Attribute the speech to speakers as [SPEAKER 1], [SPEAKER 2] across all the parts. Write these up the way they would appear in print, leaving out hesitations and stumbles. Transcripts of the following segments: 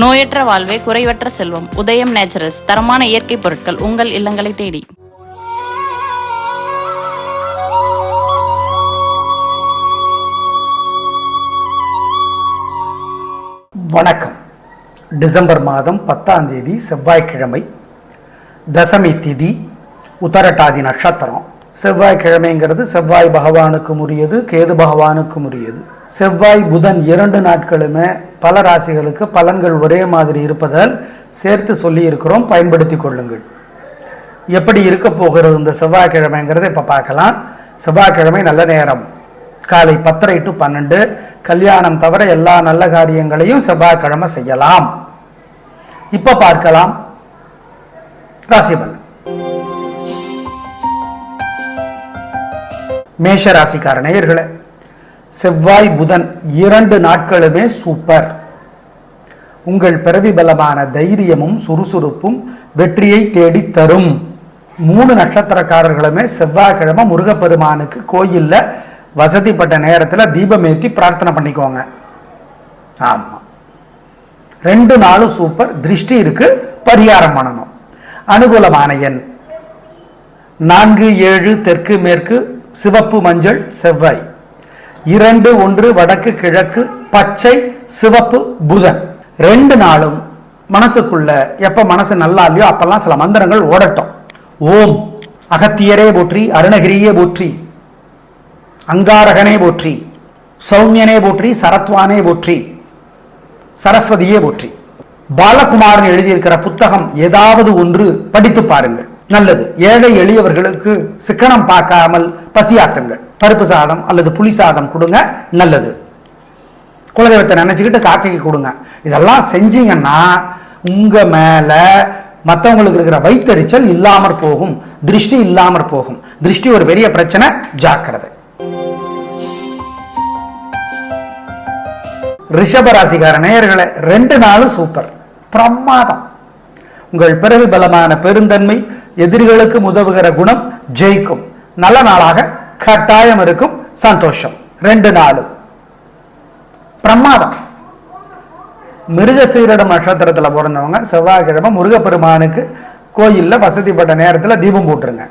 [SPEAKER 1] நோயற்ற வாழ்வே குறைவற்ற செல்வம். உதயம் நேச்சுரல்ஸ், தரமான இயற்கை பொருட்கள் உங்கள் இல்லங்களை தேடி.
[SPEAKER 2] வணக்கம். டிசம்பர் மாதம் 10ஆம் தேதி செவ்வாய்க்கிழமை, தசமி திதி, உத்தரட்டாதி நட்சத்திரம். செவ்வாய்க்கிழமைங்கிறது செவ்வாய் பகவானுக்கும் உரியது, கேது பகவானுக்கும் உரியது. செவ்வாய் புதன் 2 நாட்களுமே பல ராசிகளுக்கு பலன்கள் ஒரே மாதிரி இருப்பதால் சேர்த்து சொல்லி இருக்கிறோம், பயன்படுத்தி கொள்ளுங்கள். எப்படி இருக்க போகிறது இந்த செவ்வாய்க்கிழமைங்கிறத இப்போ பார்க்கலாம். செவ்வாய்க்கிழமை நல்ல நேரம் காலை 10:30 to 12. கல்யாணம் தவிர எல்லா நல்ல காரியங்களையும் செவ்வாய்க்கிழமை செய்யலாம். இப்ப பார்க்கலாம் ராசி பலன். மேஷ ராசிக்கார நேயர்களே, செவ்வாய் புதன் 2 நாட்களுமே சூப்பர். உங்கள் பிறவி பலமான தைரியமும் சுறுசுறுப்பும் வெற்றியை தேடி தரும். 3 நட்சத்திரக்காரர்களுமே செவ்வாய்க்கிழமை முருகப்பெருமானுக்கு கோயில்ல வசதிப்பட்ட நேரத்தில் தீபமேத்தி பிரார்த்தனை பண்ணிக்கோங்க. ஆமா, 2 நாளும் சூப்பர். திருஷ்டி இருக்கு, பரிகாரம் பண்ணணும். அனுகூலமான எண் 4, 7, தெற்கு மேற்கு, சிவப்பு மஞ்சள், செவ்வாய். 2, 1 வடக்கு கிழக்கு, பச்சை சிவப்பு, புதன். 2 நாளும் மனசுக்குள்ள எப்ப மனசு நல்லா இல்லையோ அப்பெல்லாம் சில மந்திரங்கள் ஓடட்டும். ஓம் அகத்தியரே போற்றி, அருணகிரியே போற்றி, அங்காரகனே போற்றி, சௌமியனே போற்றி, சரத்வானே போற்றி, சரஸ்வதியே போற்றி. பாலகுமாரன் எழுதியிருக்கிற புத்தகம் ஏதாவது ஒன்று படித்து பாருங்கள், நல்லது. ஏழை எளியவர்களுக்கு சிக்கனம் பார்க்காமல் பசியாத்துங்கள். பருப்பு சாதம் அல்லது புளி சாதம் கொடுங்க, நல்லது. குலதெய்வத்தை நினைச்சுக்கிட்டு காக்கைக்கு கொடுங்க. இதெல்லாம் செஞ்சீங்கன்னா உங்க மேல மற்றவங்களுக்கு இருக்கிற வைத்தறிச்சல் இல்லாமற் போகும், திருஷ்டி இல்லாமற் போகும். திருஷ்டி ஒரு பெரிய பிரச்சனை, ஜாக்கிரதை. ரிஷபராசிக்கார நேயர்களே, 2 நாளும் சூப்பர், பிரமாதம். உங்கள் பிறவி பலமான பெருந்தன்மை, எதிரிகளுக்கு உதவுகிற குணம் ஜெயிக்கும். நல்ல நாளாக கட்டாயம் இருக்கும். சந்தோஷம். 2 நாளும் பிரமாதம். மிருகசீரிடம் நட்சத்திரத்தில் பிறந்தவங்க செவ்வாய்க்கிழமை முருகப்பெருமானுக்கு கோயில்ல வசதிப்பட்ட நேரத்தில் தீபம் போட்டுருங்க.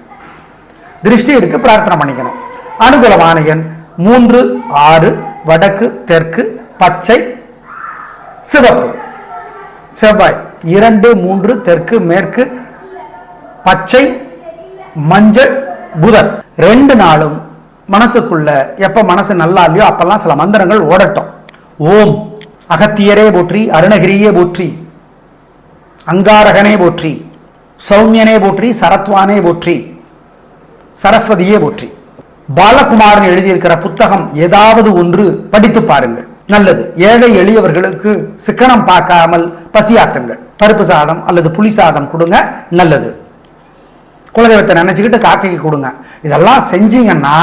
[SPEAKER 2] திருஷ்டி இருக்கு, பிரார்த்தனை பண்ணிக்கணும். அனுகூலமான எண் 3, 6 வடக்கு தெற்கு, பச்சை சிவப்பு, செவ்வாய். 2, 3 தெற்கு மேற்கு, பச்சை மஞ்சள், புதன். 2 நாளும் மனசுக்குள்ள எப்ப மனசு நல்லா இல்லையோ அப்பெல்லாம் சில மந்திரங்கள் ஓடட்டும். ஓம் அகத்தியரே போற்றி, அருணகிரியே போற்றி, அங்காரகனே போற்றி, சௌமியனே போற்றி, சரத்வானே போற்றி, சரஸ்வதியே போற்றி. பாலகுமாரன் எழுதியிருக்கிற புத்தகம் ஏதாவது ஒன்று படித்து பாருங்கள், நல்லது. ஏழை எளியவர்களுக்கு சிக்கனம் பார்க்காமல் பசியாத்துங்கள். பருப்பு சாதம் அல்லது புளி சாதம் கொடுங்க, நல்லது. குலதெய்வத்தை நினைச்சுக்கிட்டு காக்கைக்கு கொடுங்க. இதெல்லாம் செஞ்சீங்கன்னா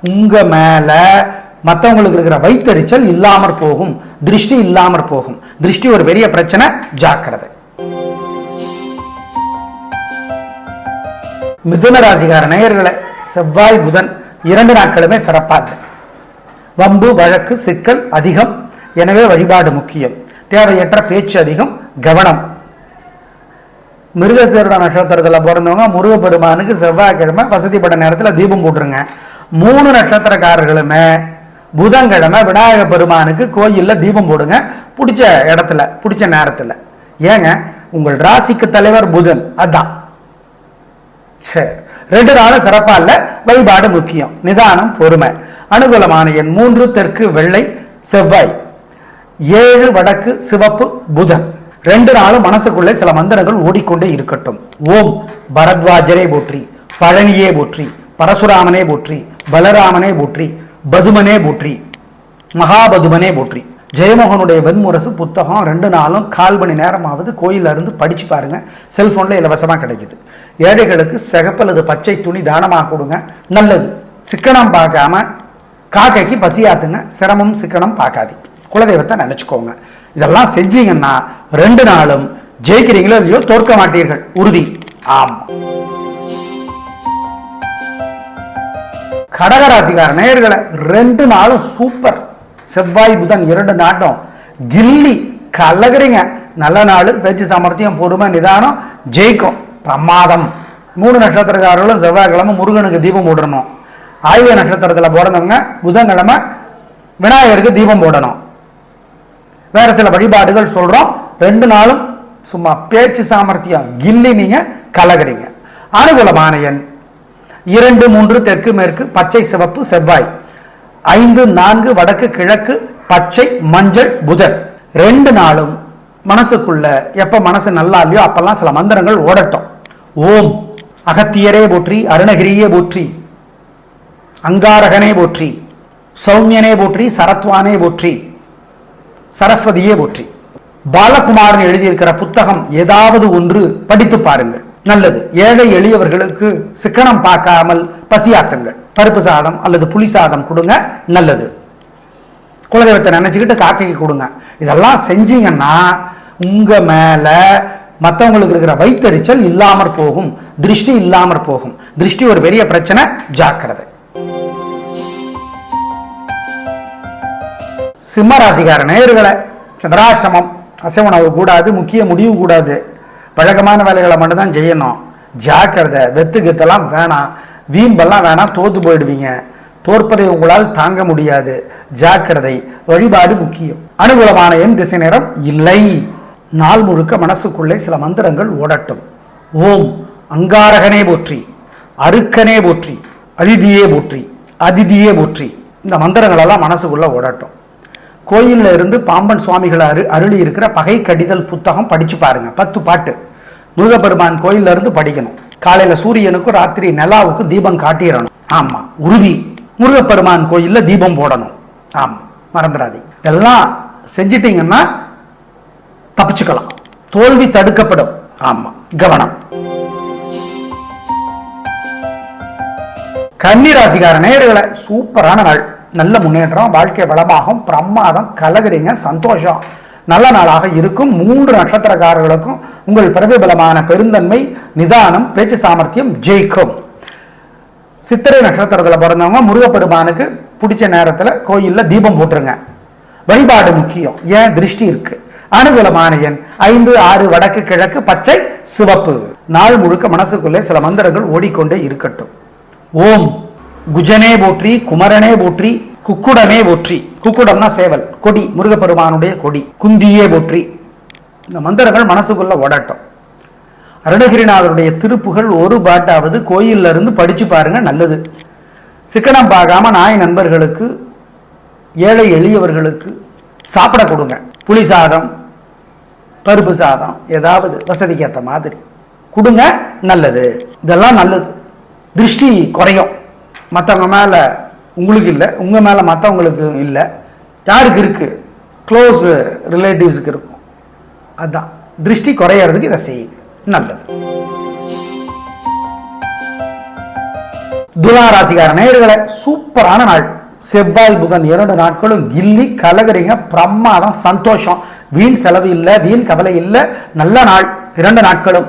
[SPEAKER 2] உங்க மேல மற்றவங்களுக்கு இருக்கிற வைத்தறிச்சல் இல்லாமற் போகும், திருஷ்டி இல்லாமற் போகும். திருஷ்டி ஒரு பெரிய பிரச்சனை, ஜாக்கிரதை. மிதுன ராசிக்கார நேயர்களே, செவ்வாய் புதன் 2 நாட்களுமே சிறப்பாக. வம்பு வழக்கு சிக்கல் அதிகம், எனவே வழிபாடு முக்கியம். தேவையற்ற பேச்சு அதிகம், கவனம். மிருகசீரிட நட்சத்திரத்தில் பிறந்தவங்க முருகப்பெருமானுக்கு செவ்வாய்க்கிழமை வசதிப்பட்ட நேரத்தில் தீபம் போட்டுருங்க. 3 நட்சத்திரக்காரர்களுமே புதன்கிழமை விநாயக பெருமானுக்கு கோயில்ல தீபம் போடுங்க, பிடிச்ச இடத்துல பிடிச்ச நேரத்தில். ஏங்க, உங்கள் ராசிக்கு தலைவர் புதன், அதான் சரி. 2 நாளும் சிறப்பா இல்ல, வழிபாடு முக்கியம், நிதானம் பொறுமை. அனுகூலமான எண் 3 தெற்கு வெள்ளை, செவ்வாய். 7 வடக்கு சிவப்பு, புதன். 2 நாளும் மனசுக்குள்ளே சில மந்திரங்கள் ஓடிக்கொண்டே இருக்கட்டும். ஓம் பரத்வாஜரே போற்றி, பழனியே போற்றி, பரசுராமனே போற்றி, பலராமனே போற்றி, பதுமனே போற்றி, மகாபதுமனே போற்றி. ஜெயமோகனுடைய வெண்முரசு புத்தகம் 2 நாளும் 1/4 மணி நேரமாவது கோயில இருந்து படிச்சு பாருங்க, செல்போன்ல இலவசமா கிடைக்குது. ஏழைகளுக்கு சிகப்பு அல்லது பச்சை துணி தானமாக கொடுங்க, நல்லது. சிக்கனம் பார்க்காம காக்கைக்கு பசியாத்துங்க, சிரமம் சிக்கனம் பார்க்காதீங்க. குலதெய்வத்தை நினைச்சுக்கோங்க. இதெல்லாம் செஞ்சீங்கன்னா 2 நாளும் ஜெயிக்கிறீங்களோ இல்லையோ தோற்க மாட்டீர்கள், உறுதி. ஆமா. கடகராசிக்கார நேயர்களை, 2 நாளும் சூப்பர். செவ்வாய் புதன் 2 நாட்டும் கில்லி கலகுறீங்க. நல்ல நாள், பேச்சு சாமர்த்தியம், பொறுமை, நிதானம், ஜெயிக்கும், பிரமாதம். 3 நட்சத்திரக்காரர்களும் செவ்வாய்க்கிழமை முருகனுக்கு தீபம் போடணும். ஆயுத நட்சத்திரத்தில் பிறந்தவங்க புதன்கிழமை விநாயகருக்கு தீபம் போடணும். வேற சில வழிபாடுகள் சொல்றோம். 2 நாளும் சும்மா பேச்சு சாமர்த்தியம் கில்லி நீங்க கலகிறீங்க. அனுகூலமான எண் 2, 3 தெற்கு மேற்கு பச்சை சிவப்பு செவ்வாய், 5, 4 வடக்கு கிழக்கு பச்சை மஞ்சள் புதன். 2 நாளும் மனசுக்குள்ள எப்ப மனசு நல்லா இல்லையோ அப்பெல்லாம் சில மந்திரங்கள் ஓடட்டும். ஓம் அகத்தியரே போற்றி, அருணகிரியே போற்றி, அங்காரகனே போற்றி, சௌமியனே போற்றி, சரத்வானே போற்றி, சரஸ்வதியே போற்றி. பாலகுமாரன் எழுதியிருக்கிற புத்தகம் ஏதாவது ஒன்று படித்து பாருங்கள், நல்லது. ஏழை எளியவர்களுக்கு சிக்கனம் பார்க்காமல் பசியாத்துங்கள். பருப்பு சாதம் அல்லது புளி சாதம் கொடுங்க, நல்லது. குலதெய்வத்தை நினைச்சுக்கிட்டு காக்கைக்கு கொடுங்க. இதெல்லாம் செஞ்சீங்கன்னா உங்க மேல மற்றவங்களுக்கு இருக்கிற வைத்தறிச்சல் இல்லாமற் போகும், திருஷ்டி இல்லாமற் போகும். திருஷ்டி ஒரு பெரிய பிரச்சனை, ஜாக்கிரதை. சிம்ம ராசிக்கார நேயர்களே, சந்திராஷ்டமம், அசைவனவு கூடாது, முக்கிய முடிவு கூடாது, வழக்கமான வேலைகளை மட்டும்தான் செய்யணும். ஜாக்கிரதை. வெத்துக்கெத்தெல்லாம் வேணாம், வீம்பெல்லாம் வேணாம், தோத்து போயிடுவீங்க. தோற்பதை உங்களால் தாங்க முடியாது, ஜாக்கிரதை. வழிபாடு முக்கியம். அனுகூலமான எண் திசை நேரம் இல்லை. நாள் முழுக்க மனசுக்குள்ளே சில மந்திரங்கள் ஓடட்டும். ஓம் அங்காரகனே போற்றி, அருக்கனே போற்றி, அதிதியே போற்றி, அதிதியே போற்றி. இந்த மந்திரங்கள் எல்லாம் மனசுக்குள்ள ஓடட்டும். கோயில்ல இருந்து பாம்பன் சுவாமிகள் அருளி இருக்கிற பகை கடிதல் புத்தகம் படிச்சு பாருங்க. 10 பாட்டு முருகப்பெருமான் கோயில்ல இருந்து படிக்கணும். காலையில சூரியனுக்கும் ராத்திரி நிலாவுக்கு தீபம் காட்டிடணும். ஆமா, உறுதி. முருகப்பெருமான் கோயில்ல தீபம் போடணும். ஆமா, மறந்துடாதீங்க. இதெல்லாம் செஞ்சிட்டீங்கன்னா தப்பிச்சுக்கலாம், தோல்வி தடுக்கப்படும். ஆமா, கவனம். கன்னி ராசிக்கார நேயர்களே, சூப்பரான நாள், நல்ல முன்னேற்றம், வாழ்க்கை வளமாகும், பிரமாதம், கலகுறீங்க, சந்தோஷம், நல்ல நாளாக இருக்கும். 3 நட்சத்திரக்காரர்களுக்கும் உங்கள் பிரதிபலமான பெருந்தன்மை, நிதானம், பேச்சு சாமர்த்தியம் ஜெயிக்கும். சித்திரை நட்சத்திரத்தில் பிறந்தவங்க முருகப்பெருமானுக்கு பிடிச்ச நேரத்தில் கோயில்ல தீபம் போட்டுருங்க. வழிபாடு முக்கியம், ஏன் திருஷ்டி இருக்கு. அனுகூலமான எண் 5, 6 வடக்கு கிழக்கு பச்சை சிவப்பு. நாள் முழுக்க மனசுக்குள்ளே சில மந்திரங்கள் ஓடிக்கொண்டே இருக்கட்டும். ஓம் குஜனே போற்றி, குமரனே போற்றி, குக்குடமே போற்றி. குக்குடம்னா சேவல், கொடி, முருகப்பெருமானுடைய கொடி. குந்தியே போற்றி. இந்த மந்திரங்கள் மனசுக்குள்ள ஓடட்டும். அருணகிரிநாதருடைய திருப்புகள் ஒரு பாட்டாவது கோயில்ல இருந்து படிச்சு பாருங்க, நல்லது. சிக்கனம் பார்க்காம நாய் நண்பர்களுக்கு, ஏழை எளியவர்களுக்கு சாப்பிட கொடுங்க. புளி சாதம், பருப்பு சாதம், ஏதாவது வசதிக்கு ஏற்ற மாதிரி கொடுங்க, நல்லது. இதெல்லாம் நல்லது. திருஷ்டி குறையும். மற்றவங்க மேல உங்களுக்கு இல்லை, உங்க மேல மற்றவங்களுக்கு இல்லை. யாருக்கு இருக்கு? க்ளோஸ் ரிலேட்டிவ்ஸுக்கு இருக்கும். அதுதான் திருஷ்டி குறையறதுக்கு இதை செய்யுங்க, நல்லது. துலா ராசிக்கார நேயர்களே, சூப்பரான நாள். செவ்வாய் புதன் 2 நாட்களும் கில்லி கலகரிங்க, பிரமாதம், சந்தோஷம். வீண் செலவு இல்லை, வீண் கவலை இல்லை, நல்ல நாள் 2 நாட்களும்.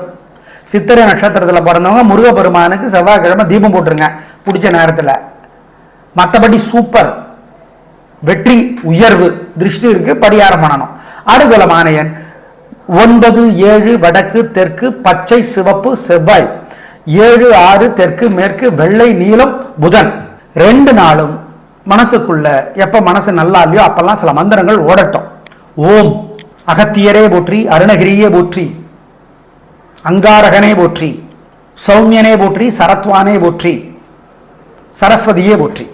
[SPEAKER 2] சித்திரை நட்சத்திரத்தில் பிறந்தவங்க முருகப்பெருமானுக்கு செவ்வாய்க்கிழமை தீபம் போட்டுருங்க பிடிச்ச நேரத்தில். மற்றபடி சூப்பர், வெற்றி, உயர்வு. திருஷ்டி இருக்கு, பரிகாரம் பண்ணணும். அனுகூலமான எண் 9, 7 வடக்கு தெற்கு பச்சை சிவப்பு செவ்வாய், 7, 6 தெற்கு மேற்கு வெள்ளை நீலம் புதன். 2 நாளும் மனசுக்குள்ள எப்ப மனசு நல்லா இல்லையோ அப்பெல்லாம் சில மந்திரங்கள் ஓடட்டும். ஓம் அகத்தியரே போற்றி, அருணகிரியே போற்றி, அங்காரகனே போற்றி, சௌமியனே போற்றி, சரத்வானே போற்றி, சரஸ்வதியே போற்றி.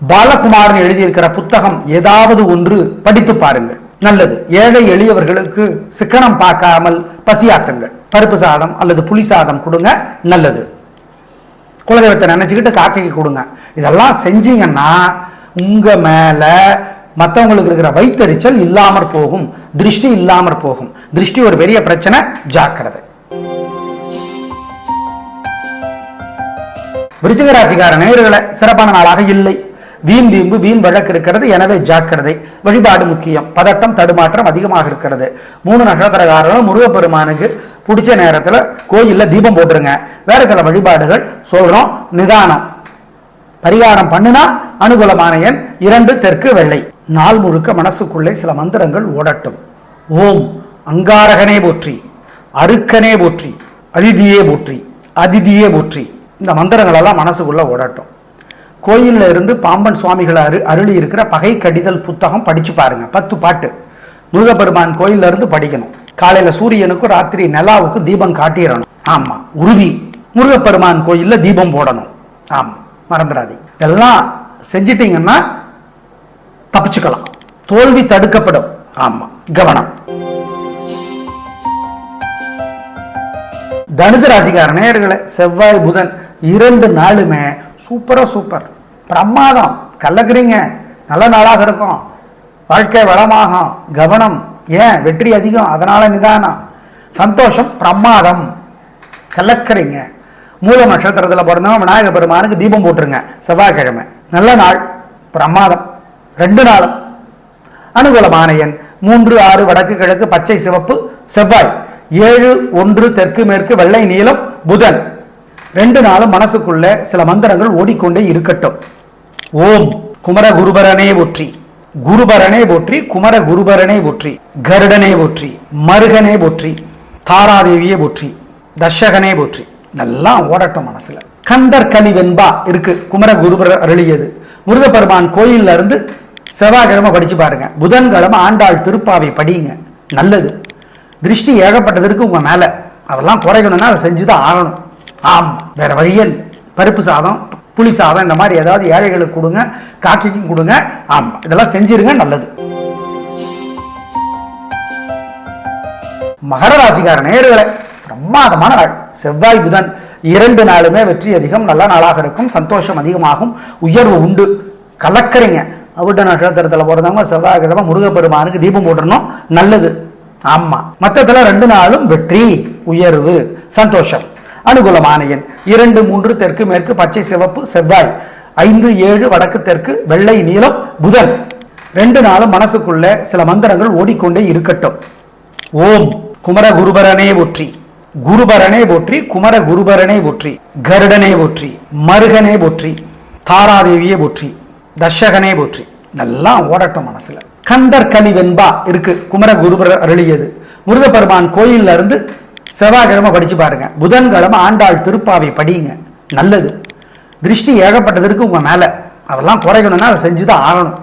[SPEAKER 2] பாலகுமாரன் எழுதியிருக்கிற புத்தகம் ஏதாவது ஒன்று படித்து பாருங்கள், நல்லது. ஏழை எளியவர்களுக்கு சிக்கனம் பார்க்காமல் பசியாத்துங்கள். பருப்பு சாதம் அல்லது புளி சாதம் கொடுங்க, நல்லது. குலதெய்வத்தை நினைச்சுக்கிட்டு காக்கைக்கு கொடுங்க. இதெல்லாம் செஞ்சீங்கன்னா உங்க மேல மற்றவங்களுக்கு இருக்கிற வைத்தறிச்சல் இல்லாமற் போகும், திருஷ்டி இல்லாமற் போகும். திருஷ்டி ஒரு பெரிய பிரச்சனை, ஜாக்கிரதை. விருச்சிக ராசிக்கார நேயர்களே, சிறப்பான நாளாக இல்லை. வீண் வீம்பு, வீண் வழக்கு இருக்கிறது, எனவே ஜாக்கிரதை. வழிபாடு முக்கியம். பதட்டம், தடுமாற்றம் அதிகமாக இருக்கிறது. 3 நட்சத்திரக்காரர்களும் முருகப்பெருமானுக்கு பிடிச்ச நேரத்தில் கோயில்ல தீபம் போட்டுருங்க. வேற சில வழிபாடுகள் சொல்றோம், நிதானம். பரிகாரம் பண்ணுனா அனுகூலமான எண் 2 தெற்கு வெள்ளை. நாள் முழுக்க மனசுக்குள்ளே சில மந்திரங்கள் ஓடட்டும். ஓம் அங்காரகனே போற்றி, அருக்கனே போற்றி, அதிதியே போற்றி, அதிதியே போற்றி. இந்த மந்திரங்களெல்லாம் மனசுக்குள்ள ஓடட்டும். கோயிலில் இருந்து பாம்பன் சுவாமிகள் அருளி இருக்கிற பகை கடிதல் புத்தகம் படிச்சு பாருங்க. 10 பாட்டு முருகப்பெருமான் கோயில்ல இருந்து படிக்கணும். காலையில சூரியனுக்கும் ராத்திரி நிலாவுக்கு தீபம் காட்டிடணும். ஆமா, உறுதி. முருகப்பெருமான் கோயில்ல தீபம் போடணும். ஆமா, மறந்துடாதீங்க. இதெல்லாம் செஞ்சிட்டீங்கன்னா தப்பிச்சுக்கலாம், தோல்வி தடுக்கப்படும். ஆமா, கவனம். தனுசு ராசிக்கார நேயர்களே, செவ்வாய் புதன் 2 நாளுமே சூப்பர் பிரமாதம். கலக்குறீங்க, நல்ல நாளாக இருக்கும், வாழ்க்கை வளமாகும். கவனம். ஏன்? வெற்றி அதிகம், அதனால நிதானம். சந்தோஷம், பிரமாதம். கலக்குறீங்க. மூல நட்சத்திரத்தில் பிறந்தவங்க விநாயக பெருமானுக்கு தீபம் போட்டுருங்க. செவ்வாய்க்கிழமை நல்ல நாள், பிரமாதம். 2 நாளும் அனுகூலமான எண் 3, 6 வடக்கு கிழக்கு பச்சை சிவப்பு செவ்வாய். 7, 1 தெற்கு மேற்கு வெள்ளை நீலம் புதன். 2 நாளும் மனசுக்குள்ள சில மந்திரங்கள் ஓடிக்கொண்டே இருக்கட்டும். ஓம் குமர குருபரனே போற்றி, குருபரனே போற்றி, குமர குருபரனே போற்றி, கருடனே போற்றி, மருகனே போற்றி, தாராதேவியே போற்றி, தர்ஷகனே போற்றி. நல்லா ஓடட்டும் மனசுல. கந்தர் கலி வெண்பா இருக்கு, குமர குருபர அருளியது. முருகப்பெருமான் கோயில்ல இருந்து செவ்வாய்க்கிழமை படிச்சு பாருங்க. புதன்கிழமை ஆண்டாள் திருப்பாவை படிங்க, நல்லது. திருஷ்டி ஏகப்பட்டதற்கு உங்க மேல, அதெல்லாம் குறைக்கணும்னா அதை செஞ்சுதான் ஆகணும். ஆமா, வேற வழியில் பருப்பு சாதம், புளி சாதம், இந்த மாதிரி ஏதாவது ஏழைகளுக்கு கொடுங்க, காக்கைக்கும் கொடுங்க. ஆமா, இதெல்லாம் செஞ்சிருங்க, நல்லது. மகர ராசிக்கார நேயர்களே, பிரமாதமான நாள். செவ்வாய் புதன் 2 நாளுமே வெற்றி அதிகம், நல்ல நாளாக இருக்கும், சந்தோஷம் அதிகமாகும், உயர்வு உண்டு. கலக்கறீங்க. அவிட்ட நட்சத்திரத்தில் பிறந்தவங்க செவ்வாய்க்கிழமை முருகப்பெருமானுக்கு தீபம் போட்டுறணும், நல்லது. ஆமா, மொத்தத்துல 2 நாளும் வெற்றி, உயர்வு, சந்தோஷம். அனுகூலமான எண் 2, 3 தெற்கு மேற்கு பச்சை சிவப்பு செவ்வாய். 5, 7 வடக்கு தெற்கு வெள்ளை நீலம் புதன். 2 நாளும் மனசுக்குள்ள சில மந்திரங்கள் ஓடிக்கொண்டே இருக்கட்டும். ஓம் குமர குருபரனே போற்றி, குருபரனே போற்றி, குமர குருபரனே போற்றி, கருடனே போற்றி, மருகனே போற்றி, தாராதேவியே போற்றி, தர்ஷகனே போற்றி. நல்லா ஓடட்டும் மனசுல. கந்தர் கலி வெண்பா இருக்கு, குமர குருபர அருளியது. முருகப்பெருமான் கோயில்ல இருந்து செவ்வாய்க்கிழமை படிச்சு பாருங்க. புதன்கிழமை ஆண்டாள் திருப்பாவை படிங்க, நல்லது. திருஷ்டி ஏகப்பட்டதற்கு உங்க மேல, அதெல்லாம் குறைக்கணும்னா அதை செஞ்சுதான் ஆகணும்.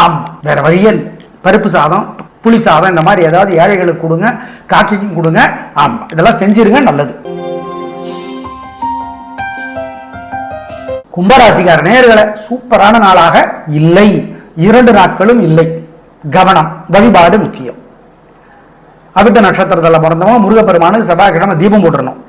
[SPEAKER 2] ஆமா, வேற வழியில் பருப்பு சாதம், புளி சாதம், இந்த மாதிரி ஏதாவது ஏழைகளுக்கு கொடுங்க, காக்கைக்கும் கொடுங்க. ஆமா, இதெல்லாம் செஞ்சிருங்க, நல்லது. கும்பராசிக்கார நேயர்களே, சூப்பரான நாளாக இல்லை, 2 நாட்களும் இல்லை. கவனம், வழிபாடு முக்கியம். அவிட்ட நட்சத்திரத்தில் பிறந்தவங்க முருகப்பெருமானுக்கு செவ்வாய்க்கிழமை தீபம் போட்டுறணும்.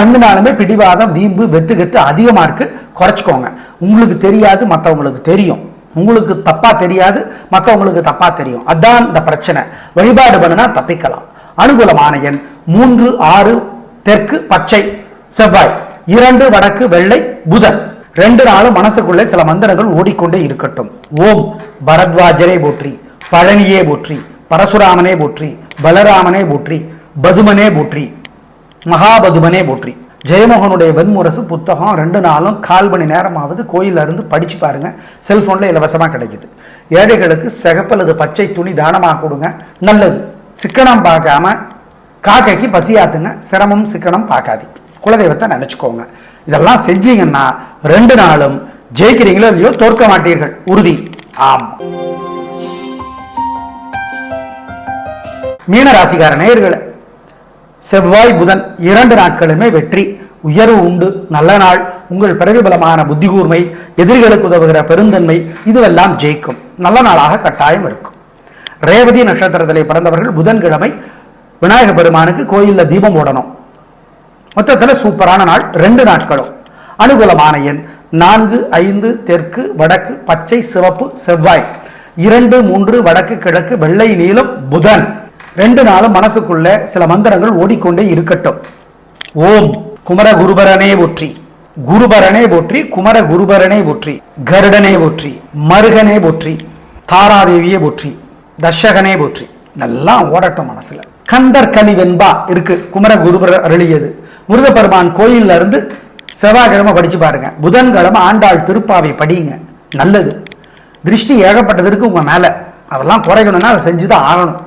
[SPEAKER 2] 2 நாளுமே பிடிவாதம், வீம்பு, வெத்து கெத்து அதிகமா இருக்கு, குறைச்சிக்கோங்க. உங்களுக்கு தெரியாது, மற்றவங்களுக்கு தெரியும். உங்களுக்கு தப்பா தெரியாது, மற்றவங்களுக்கு தப்பா தெரியும். அதான் இந்த பிரச்சனை. வழிபாடு பண்ணினா தப்பிக்கலாம். அனுகூலமான எண் 3, 6 தெற்கு பச்சை செவ்வாய். 2 வடக்கு வெள்ளை புதன். 2 நாளும் மனசுக்குள்ளே சில மந்திரங்கள் ஓடிக்கொண்டே இருக்கட்டும். ஓம் பரத்வாஜரே போற்றி, பழனியே போற்றி, பரசுராமனே போற்றி, பலராமனே போற்றி, பதுமனே போற்றி, மகாபதுமனே போற்றி. ஜெயமோகனுடைய வெண்முரசு புத்தகம் 2 நாளும் 1/4 மணி நேரமாவது கோயில இருந்து படிச்சு பாருங்க. செல்போன்ல இலவசமா கிடைக்குது. ஏழைகளுக்கு சிகப்பு அல்லது பச்சை துணி தானமாக கொடுங்க, நல்லது. சிக்கனம் பார்க்காம காக்கைக்கு பசியாத்துங்க, சிரமம் சிக்கனம் பார்க்காதீங்க. குலதெய்வத்தை நினைச்சுக்கோங்க. இதெல்லாம் செஞ்சீங்கன்னா 2 நாளும் ஜெயிக்கிறீங்களோ இல்லையோ தோற்க மாட்டீர்கள், உறுதி. ஆமா. மீன ராசிக்கார நேயர்களே, செவ்வாய் புதன் 2 நாட்களுமே வெற்றி, உயர்வு உண்டு, நல்ல நாள். உங்கள் பிரதிபலமான புத்தி கூர்மை, எதிரிகளுக்கு உதவுகிற பெருந்தன்மை, இதுவெல்லாம் ஜெயிக்கும். நல்ல நாளாக கட்டாயம் இருக்கும். ரேவதி நட்சத்திரத்திலே பிறந்தவர்கள் புதன்கிழமை விநாயக பெருமானுக்கு கோயில்ல தீபம் போடணும். மொத்தத்தில் சூப்பரான நாள் 2 நாட்களும். அனுகூலமான எண் 4, 5 தெற்கு வடக்கு பச்சை சிவப்பு செவ்வாய். 2, 3 வடக்கு கிழக்கு வெள்ளை நீலம் புதன். 2 நாளும் மனசுக்குள்ள சில மந்திரங்கள் ஓடிக்கொண்டே இருக்கட்டும். ஓம் குமர குருபரனே போற்றி, குருபரனே போற்றி, குமர குருபரனே போற்றி, கருடனே போற்றி, மருகனே போற்றி, தாராதேவியே போற்றி, தர்ஷகனே போற்றி. நல்லா ஓடட்டும் மனசுல. கந்தர் கலி வெண்பா இருக்கு, குமர குருபர அருளியது. முருகப்பெருமான் கோயில்ல இருந்து செவ்வாய்க்கிழமை படிச்சு பாருங்க. புதன்கிழமை ஆண்டாள் திருப்பாவை படிங்க, நல்லது. திருஷ்டி ஏகப்பட்டதற்கு உங்க மேல, அதெல்லாம் குறைக்கணும்னா அதை செஞ்சுதான் ஆகணும்.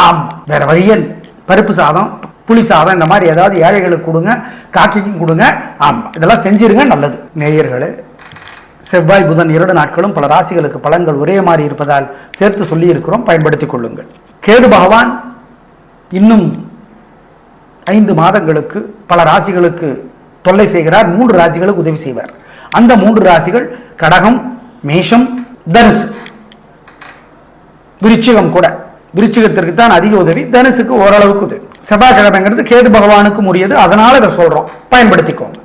[SPEAKER 2] ஆமா, வேற வழியே இல்லை. பருப்பு சாதம், புளி சாதம், இந்த மாதிரி ஏதாவது ஏழைகளுக்கு கொடுங்க, காக்கைக்கும் கொடுங்க. ஆமா, இதெல்லாம் செஞ்சிருங்க, நல்லது. நேயர்களே, செவ்வாய் புதன் 2 நாட்களும் பல ராசிகளுக்கு பலன்கள் ஒரே மாதிரி இருப்பதால் சேர்த்து சொல்லி இருக்கிறோம், பயன்படுத்திக் கொள்ளுங்கள். கேது பகவான் இன்னும் 5 மாதங்களுக்கு பல ராசிகளுக்கு தொல்லை செய்கிறார். 3 ராசிகளுக்கு உதவி செய்வார். அந்த 3 ராசிகள் கடகம், மேஷம், தனுசு, விருச்சிகம் கூட. விருச்சிகத்திற்கு தான் அதிக உதவி, தனுசுக்கு ஓரளவுக்கு உதவி. செவ்வாய்க்கிழமைங்கிறது கேது பகவானுக்கும் உரியது, அதனால இதை சொல்றோம், பயன்படுத்திக்கோங்க.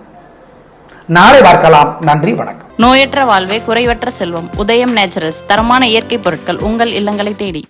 [SPEAKER 2] நாளை பார்க்கலாம். நன்றி, வணக்கம்.
[SPEAKER 1] நோயற்ற வாழ்வே குறைவற்ற செல்வம். உதயம் நேச்சுரல்ஸ் தரமான இயற்கை பொருட்கள் உங்கள் இல்லங்களை தேடி.